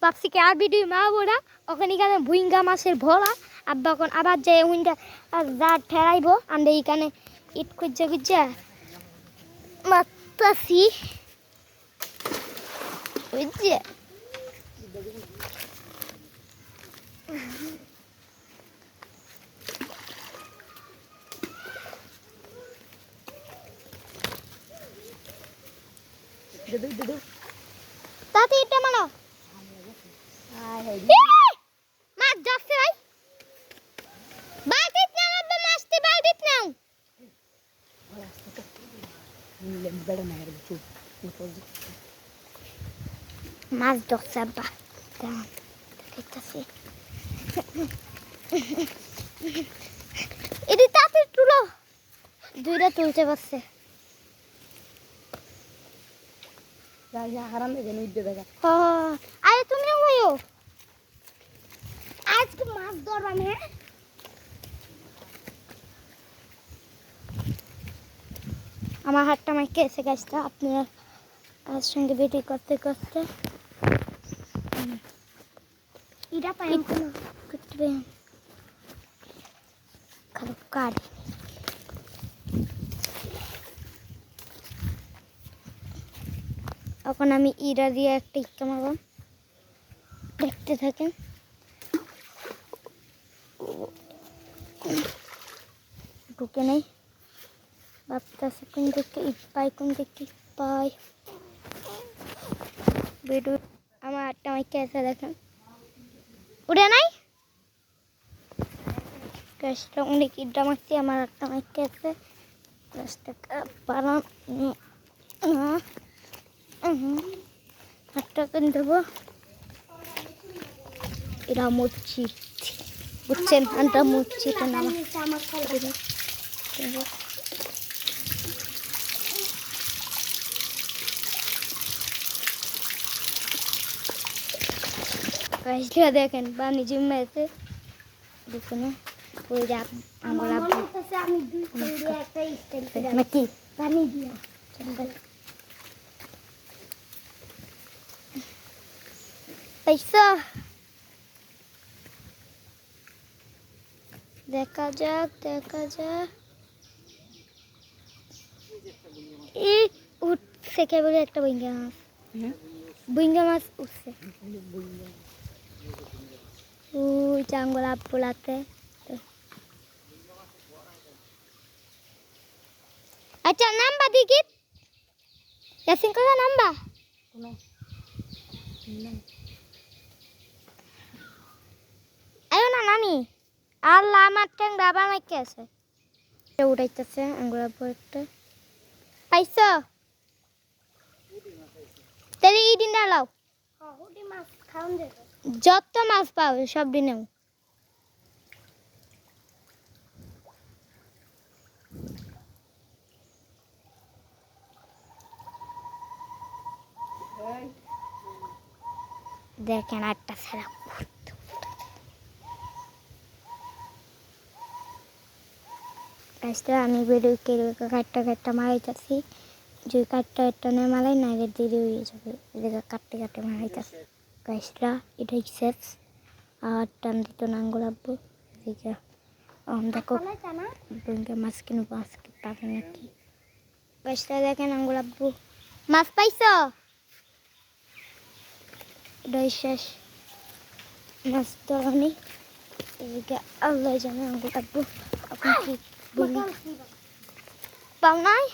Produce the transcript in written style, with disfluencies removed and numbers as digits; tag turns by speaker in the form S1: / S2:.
S1: ভাবছি কি আর ভিডিও মারবো না, ওখানে এখানে ভুইঙ্গা মাছের ভরা। আব্বা এখন আবার যায় হুইঙ্গা যা ঠেরাইবো আন্ডে এখানে ইট খুঁজা খুঁজা মারতাছি বুঝছে। তাতে এটা মানো মাছ যাচ্ছে ভাই, বালতিত নাও আব্বা, মাছটি বালতিত নাও। মাছ ধরছে আব্বা, দেখতেছি এটি তাতে তুলো, দুইটা তুলতে পারছে। আরে তুমি হইও আজকে মাছ ধরবা না। আমার হাতটা মাইকে এসে গেছে, আপনারা আর সঙ্গে ভিডিও করতে করতে এটা পাই করতে খারাপ কাট। এখন আমি ইরা দিয়ে একটা ইক্কা মারলাম, দেখতে থাকেন। ঢুকে নেই, ভাবতেছে কোন দিকে ইট পাই, কোন দিকে ইট পাই। ভিডিও আমার হাতটা মাইকে আছে দেখেন, উড়ে নাই গাছটা অনেক ইটটা মারছি, আমার হাতটা মাইকে আছে। গাছটাকে পারাম হাতটা কেন দেবো, এরা মসজিদ বুঝছেন, এটা মসজিদ নাম। গাছটা দেখেন পানি জমে আছে, দেখুন ওই যে নাকি পানি দিয়া পয়সা দেখা যাক দেখা যাক। এই উঠছে কেবল একটা বইঙ্গা মাছ, বইঙ্গা মাছ উঠছে ওই চাঙ্গলা পোলাতে। আচ্ছা নাম্বা দিকি ইয়াসিন কথা নাম্বা আয়ো না নানি আল্লাহ আমার ট্যাং বাবা মাইকে আছে উঠাইতেছে আঙ্গুরা একটা পাইছো তাহলে এই দিন ডালাও যত মাছ পাবে সব দিনেও। দেখেন একটা ছাড়া আজকে আমি বেরোই কাটটা কাটটা মারাইতেছি, যে কাটটা একটা না মারাই না আগে দেরি হয়ে যাবে, এদিকে কাটতে কাটতে মারাইতেছি গাছটা। এটাই শেষ আর টান দিত না আঙ্গুল আব্বু। এদিকে দেখো মাছ কিনবো আজকে পাবে নাকি গাছটা দেখেন আঙ্গুল আব্বু মাছ পাইছ, এটাই শেষ মাছ ধরানি। এদিকে আল্লাহ জানে আঙ্গুল আব্বু আপনি কি বলি পাও নাই।